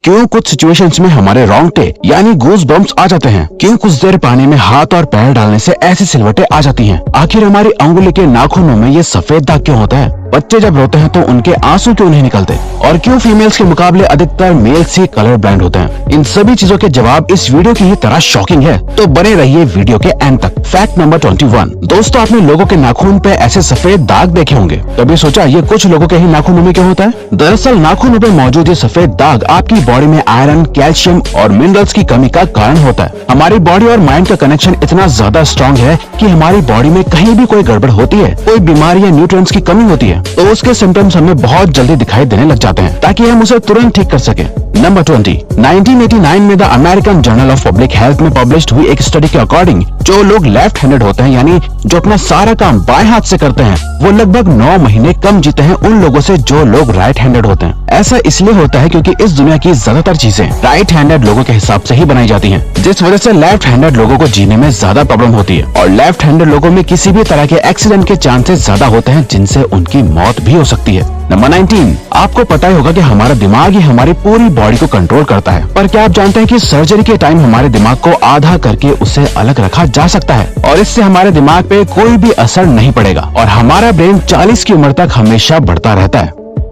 क्यों कुछ सिचुएशंस में हमारे रोंगटे यानी गूज बम्प्स आ जाते हैं, क्यों कुछ देर पानी में हाथ और पैर डालने से ऐसी सिलवटें आ जाती हैं, आखिर हमारी अंगुली के नाखूनों में ये सफेद दाग क्यों होता है, बच्चे जब रोते हैं तो उनके आंसू क्यों नहीं निकलते, और क्यों फीमेल्स के मुकाबले अधिकतर मेल्स ही कलर ब्लाइंड होते हैं। इन सभी चीजों के जवाब इस वीडियो की ही तरह शॉकिंग है, तो बने रहिए वीडियो के एंड तक। Fact number 21। दोस्तों, आपने लोगों के नाखून पे ऐसे सफेद दाग देखे होंगे, कभी सोचा ये कुछ लोगों के ही नाखूनों में क्यों होता है? दरअसल नाखूनों पे मौजूद ये सफेद दाग आपकी बॉडी में आयरन, कैल्शियम और मिनरल्स की कमी का कारण होता है। हमारी बॉडी और माइंड का कनेक्शन इतना ज्यादा स्ट्रॉन्ग है कि हमारी बॉडी में कहीं भी कोई गड़बड़ होती है, कोई बीमारी या न्यूट्रिएंट्स की कमी होती है, तो उसके सिम्टम्स हमें बहुत जल्दी दिखाई देने लग जाते हैं, ताकि हम उसे तुरंत ठीक कर सकें। नंबर 20। 1989 में the American journal of public health में पब्लिश्ड हुई एक स्टडी के अकॉर्डिंग जो लोग लेफ्ट हैंडेड होते हैं, यानी जो अपना सारा काम बाएं हाथ से करते हैं, वो लगभग 9 महीने कम जीते हैं उन लोगों से जो लोग राइट हैंडेड होते हैं। ऐसा इसलिए होता है क्योंकि इस दुनिया की ज्यादातर चीजें राइट हैंडेड लोगों के हिसाब से ही बनाई जाती हैं, जिस वजह से लेफ्ट हैंडेड लोगों को जीने में ज्यादा प्रॉब्लम होती है, और लेफ्ट हैंडेड लोगों में किसी भी तरह के एक्सीडेंट के चांसेस ज्यादा होते हैं, जिनसे उनकी मौत भी हो सकती है। नंबर 19। आपको पता ही होगा कि हमारा दिमाग ही हमारी पूरी बॉडी को कंट्रोल करता है, पर क्या आप जानते हैं कि सर्जरी के टाइम हमारे दिमाग को आधा करके उसे अलग रखा जा सकता है, और इससे हमारे दिमाग पे कोई भी असर नहीं पड़ेगा, और हमारा ब्रेन 40 की उम्र तक हमेशा बढ़ता रहता है।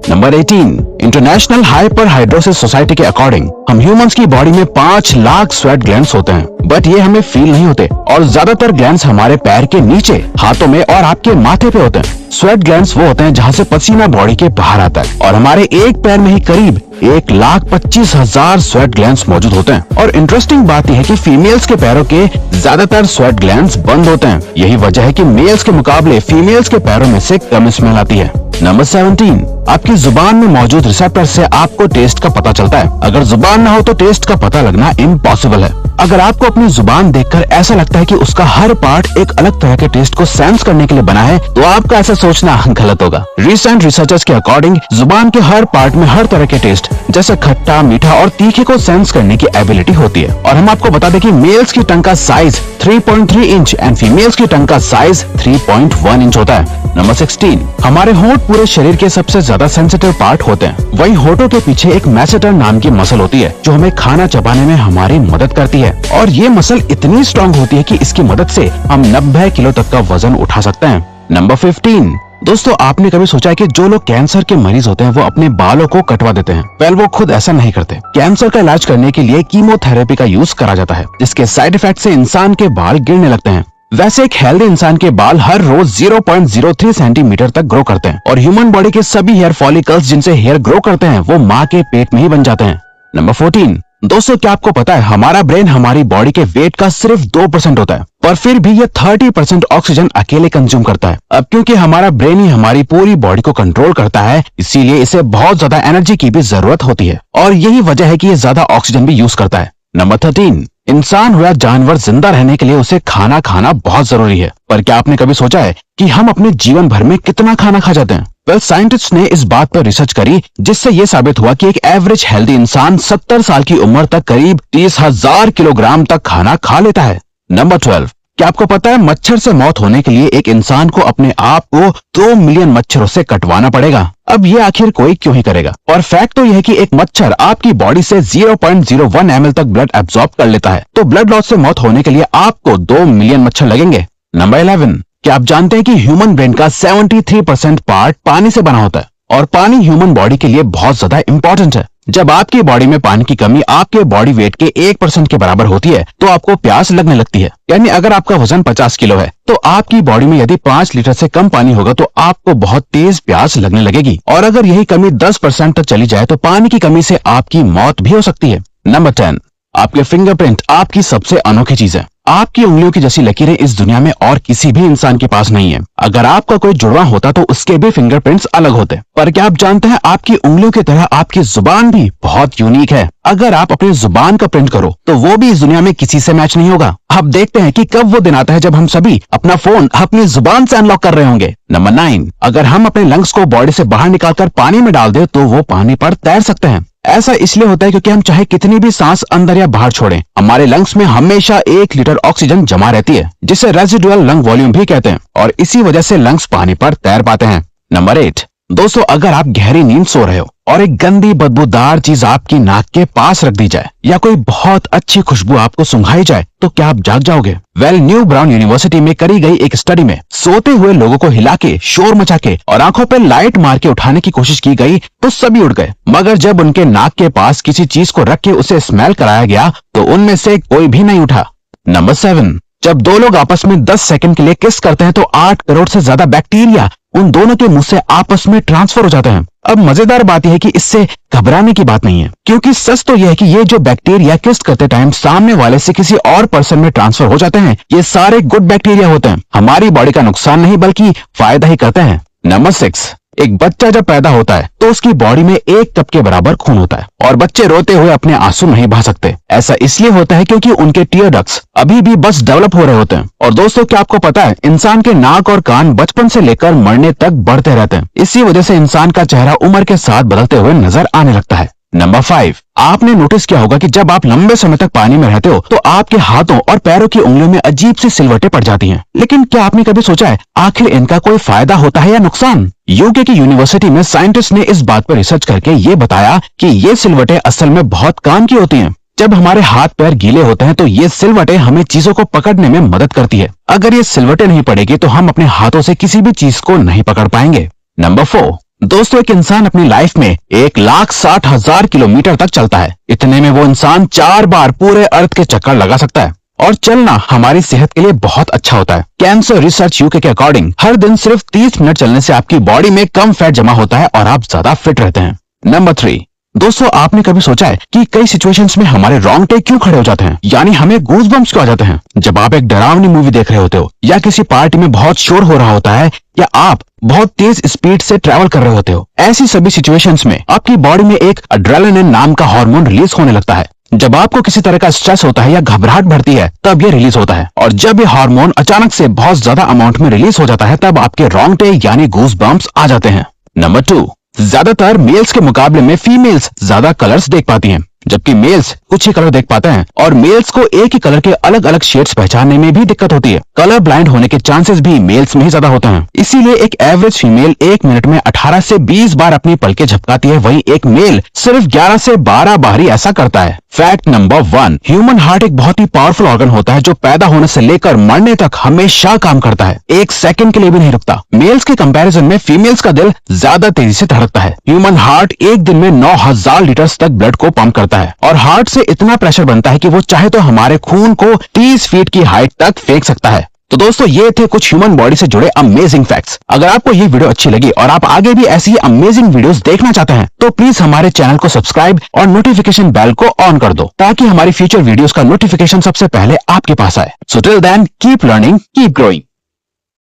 नंबर 18। इंटरनेशनल हाइपरहाइड्रोसिस सोसाइटी के अकॉर्डिंग हम ह्यूमंस की बॉडी में 5 लाख स्वेट ग्लैंड्स होते हैं, बट ये हमें फील नहीं होते, और ज्यादातर ग्लैंड्स हमारे पैर के नीचे, हाथों में और आपके माथे पे होते हैं। स्वेट ग्लैंड्स वो होते हैं जहाँ से पसीना बॉडी के बाहर आता है, और हमारे एक पैर में ही करीब 1,25,000 स्वेट ग्लैंड्स मौजूद होते हैं। और इंटरेस्टिंग बात यह है कि फीमेल्स के पैरों के ज्यादातर स्वेट ग्लैंड्स बंद होते हैं। यही वजह है कि मेल्स के मुकाबले फीमेल्स के पैरों में से कम स्मेल आती है। नंबर 17। आपकी जुबान में मौजूद रिसेप्टर से आपको टेस्ट का पता चलता है। अगर जुबान ना हो तो टेस्ट का पता लगना इम्पॉसिबल है। अगर आपको अपनी जुबान देखकर ऐसा लगता है कि उसका हर पार्ट एक अलग तरह के टेस्ट को सेंस करने के लिए बना है, तो आपका ऐसा सोचना गलत होगा। रिसेंट रिसर्चर्स के अकॉर्डिंग जुबान के हर पार्ट में हर तरह के टेस्ट जैसे खट्टा, मीठा और तीखे को सेंस करने की एबिलिटी होती है। और हम आपको बता दें कि मेल्स की टंग का साइज 3.3 इंच एंड फीमेल्स की टंग का साइज 3.1 इंच होता है। नंबर 16। हमारे होंठ पूरे शरीर के सबसे ज्यादा सेंसिटिव पार्ट होते हैं। वहीं होठों के पीछे एक मैसेटर नाम की मसल होती है, जो हमें खाना चबाने में हमारी मदद करती है, और ये मसल इतनी स्ट्रॉन्ग होती है कि इसकी मदद से हम 90 किलो तक का वजन उठा सकते हैं। नंबर 15। दोस्तों, आपने कभी सोचा है कि जो लोग कैंसर के मरीज होते हैं वो अपने बालों को कटवा देते हैं? वेल, वो खुद ऐसा नहीं करते। कैंसर का इलाज करने के लिए कीमोथेरेपी का यूज करा जाता है, जिसके साइड इफेक्ट से इंसान के बाल गिरने लगते हैं। वैसे एक हेल्दी इंसान के बाल हर रोज 0.03 सेंटीमीटर तक ग्रो करते हैं, और ह्यूमन बॉडी के सभी हेयर फॉलिकल्स जिनसे हेयर ग्रो करते हैं वो माँ के पेट में ही बन जाते हैं। नंबर 14। दोस्तों, क्या आपको पता है हमारा ब्रेन हमारी बॉडी के वेट का सिर्फ 2% होता है, पर फिर भी ये 30% ऑक्सीजन अकेले कंज्यूम करता है। अब क्योंकि हमारा ब्रेन ही हमारी पूरी बॉडी को कंट्रोल करता है, इसीलिए इसे बहुत ज्यादा एनर्जी की भी जरूरत होती है, और यही वजह है कि ये ज्यादा ऑक्सीजन भी यूज करता है। नंबर 13। इंसान हो या जानवर, जिंदा रहने के लिए उसे खाना खाना बहुत जरूरी है, पर क्या आपने कभी सोचा है कि हम अपने जीवन भर में कितना खाना खा जाते हैं? वेल, साइंटिस्ट ने इस बात पर रिसर्च करी, जिससे ये साबित हुआ कि एक एवरेज हेल्दी इंसान 70 साल की उम्र तक करीब 30,000 किलोग्राम तक खाना खा लेता है। नंबर 12। क्या आपको पता है मच्छर से मौत होने के लिए एक इंसान को अपने आप को 2 मिलियन मच्छरों से कटवाना पड़ेगा? अब ये आखिर कोई क्यों ही करेगा? और फैक्ट तो यह है कि एक मच्छर आपकी बॉडी से 0.01 ml तक ब्लड एब्जॉर्ब कर लेता है, तो ब्लड लॉस से मौत होने के लिए आपको 2 मिलियन मच्छर लगेंगे। नंबर 11। क्या आप जानते हैं कि ह्यूमन ब्रेन का 73% पार्ट पानी से बना होता है, और पानी ह्यूमन बॉडी के लिए बहुत ज्यादा इंपॉर्टेंट है। जब आपकी बॉडी में पानी की कमी आपके बॉडी वेट के 1% के बराबर होती है, तो आपको प्यास लगने लगती है। यानी अगर आपका वजन 50 किलो है, तो आपकी बॉडी में यदि 5 लीटर से कम पानी होगा तो आपको बहुत तेज प्यास लगने लगेगी, और अगर यही कमी 10% तक चली जाए तो पानी की कमी से आपकी मौत भी हो सकती है। नंबर 10। आपके फिंगरप्रिंट आपकी सबसे अनोखी चीज है। आपकी उंगलियों की जैसी लकीरें इस दुनिया में और किसी भी इंसान के पास नहीं है। अगर आपका कोई जुड़वा होता तो उसके भी फिंगरप्रिंट्स अलग होते, पर क्या आप जानते हैं आपकी उंगलियों की तरह आपकी जुबान भी बहुत यूनिक है। अगर आप अपनी जुबान का प्रिंट करो तो वो भी इस दुनिया में किसी से मैच नहीं होगा। अब देखते हैं कि कब वो दिन आता है जब हम सभी अपना फोन अपनी जुबान से अनलॉक कर रहे होंगे। नंबर 9। अगर हम अपने लंग्स को बॉडी से बाहर निकालकर पानी में डाल दे तो वो पानी पर तैर सकते हैं। ऐसा इसलिए होता है क्योंकि हम चाहे कितनी भी सांस अंदर या बाहर छोड़ें, हमारे लंग्स में हमेशा 1 लीटर ऑक्सीजन जमा रहती है, जिसे रेजिडुअल लंग वॉल्यूम भी कहते हैं, और इसी वजह से लंग्स पानी पर तैर पाते हैं। नंबर 8। दोस्तों अगर आप गहरी नींद सो रहे हो और एक गंदी बदबूदार चीज आपकी नाक के पास रख दी जाए या कोई बहुत अच्छी खुशबू आपको सुंघाई जाए तो क्या आप जाग जाओगे? न्यू ब्राउन यूनिवर्सिटी में करी गई एक स्टडी में सोते हुए लोगों को हिला के, शोर मचा के और आंखों पे लाइट मार के उठाने की कोशिश की गई तो सभी उठ गए, मगर जब उनके नाक के पास किसी चीज को रख के उसे स्मेल कराया गया तो उनमें से कोई भी नहीं उठा। नंबर 7, जब दो लोग आपस में 10 सेकंड के लिए किस करते हैं तो 8 करोड़ से ज्यादा बैक्टीरिया उन दोनों के मुंह से आपस में ट्रांसफर हो जाते हैं। अब मजेदार बात यह है कि इससे घबराने की बात नहीं है, क्योंकि सच तो यह है कि ये जो बैक्टीरिया किस करते टाइम सामने वाले से किसी और पर्सन में ट्रांसफर हो जाते हैं, ये सारे गुड बैक्टीरिया होते हैं, हमारी बॉडी का नुकसान नहीं बल्कि फायदा ही करते हैं। नंबर 6, एक बच्चा जब पैदा होता है तो उसकी बॉडी में 1 कप के बराबर खून होता है और बच्चे रोते हुए अपने आंसू नहीं बहा सकते। ऐसा इसलिए होता है क्योंकि उनके टीयर डक्ट्स अभी भी बस डेवलप हो रहे होते हैं। और दोस्तों क्या आपको पता है, इंसान के नाक और कान बचपन से लेकर मरने तक बढ़ते रहते हैं। इसी वजह से इंसान का चेहरा उम्र के साथ बदलते हुए नजर आने लगता है। नंबर 5, आपने नोटिस किया होगा कि जब आप लंबे समय तक पानी में रहते हो तो आपके हाथों और पैरों की उंगलियों में अजीब सी सिलवटें पड़ जाती हैं। लेकिन क्या आपने कभी सोचा है आखिर इनका कोई फायदा होता है या नुकसान? यूके की यूनिवर्सिटी में साइंटिस्ट ने इस बात पर रिसर्च करके ये बताया कि ये सिलवटें असल में बहुत काम की होती हैं। जब हमारे हाथ पैर गीले होते हैं तो ये सिलवटें हमें चीजों को पकड़ने में मदद करती है। अगर ये सिलवटें नहीं पड़ेगी तो हम अपने हाथों से किसी भी चीज को नहीं पकड़ पाएंगे। नंबर 4, दोस्तों एक इंसान अपनी लाइफ में 1,60,000 किलोमीटर तक चलता है। इतने में वो इंसान 4 बार पूरे अर्थ के चक्कर लगा सकता है और चलना हमारी सेहत के लिए बहुत अच्छा होता है। कैंसर रिसर्च यूके के अकॉर्डिंग हर दिन सिर्फ 30 मिनट चलने से आपकी बॉडी में कम फैट जमा होता है और आप ज्यादा फिट रहते हैं। नंबर 3, दोस्तों आपने कभी सोचा है कि कई सिचुएशंस में हमारे रोंगटे क्यों खड़े हो जाते हैं, यानी हमें गूज़बम्प्स क्यों आ जाते हैं? जब आप एक डरावनी मूवी देख रहे होते हो या किसी पार्टी में बहुत शोर हो रहा होता है या आप बहुत तेज स्पीड से ट्रैवल कर रहे होते हो, ऐसी सभी सिचुएशंस में आपकी बॉडी में एक एड्रेनालिन नाम का हार्मोन रिलीज होने लगता है। जब आपको किसी तरह का स्ट्रेस होता है या घबराहट बढ़ती है तब ये रिलीज होता है, और जब ये हार्मोन अचानक से बहुत ज्यादा अमाउंट में रिलीज हो जाता है तब आपके रोंगटे यानी गूज़बम्प्स आ जाते हैं। नंबर 2, ज्यादातर मेल्स के मुकाबले में फीमेल्स ज्यादा कलर्स देख पाती हैं, जबकि मेल्स कुछ ही कलर देख पाते हैं और मेल्स को एक ही कलर के अलग अलग शेड्स पहचानने में भी दिक्कत होती है। कलर ब्लाइंड होने के चांसेस भी मेल्स में ही ज्यादा होते हैं। इसीलिए एक एवरेज फीमेल 1 मिनट में 18 से 20 बार अपनी पलकें झपकाती है, वहीं एक मेल सिर्फ 11 से 12 बार ही ऐसा करता है। फैक्ट नंबर 1, ह्यूमन हार्ट एक बहुत ही पावरफुल ऑर्गन होता है जो पैदा होने से लेकर मरने तक हमेशा काम करता है, 1 सेकंड के लिए भी नहीं रुकता। मेल्स के कंपैरिजन में फीमेल्स का दिल ज्यादा तेजी से धड़कता है। ह्यूमन हार्ट एक दिन में 9,000 लीटर तक ब्लड को पंप करता है और हार्ट से इतना प्रेशर बनता है कि वो चाहे तो हमारे खून को 30 फीट की हाइट तक फेंक सकता है। तो दोस्तों ये थे कुछ ह्यूमन बॉडी से जुड़े अमेजिंग फैक्ट्स। अगर आपको ये वीडियो अच्छी लगी और आप आगे भी ऐसी अमेजिंग वीडियोस देखना चाहते हैं तो प्लीज हमारे चैनल को सब्सक्राइब और नोटिफिकेशन बेल को ऑन कर दो ताकि हमारी फ्यूचर वीडियोस का नोटिफिकेशन सबसे पहले आपके पास आए। So till then keep learning, keep growing.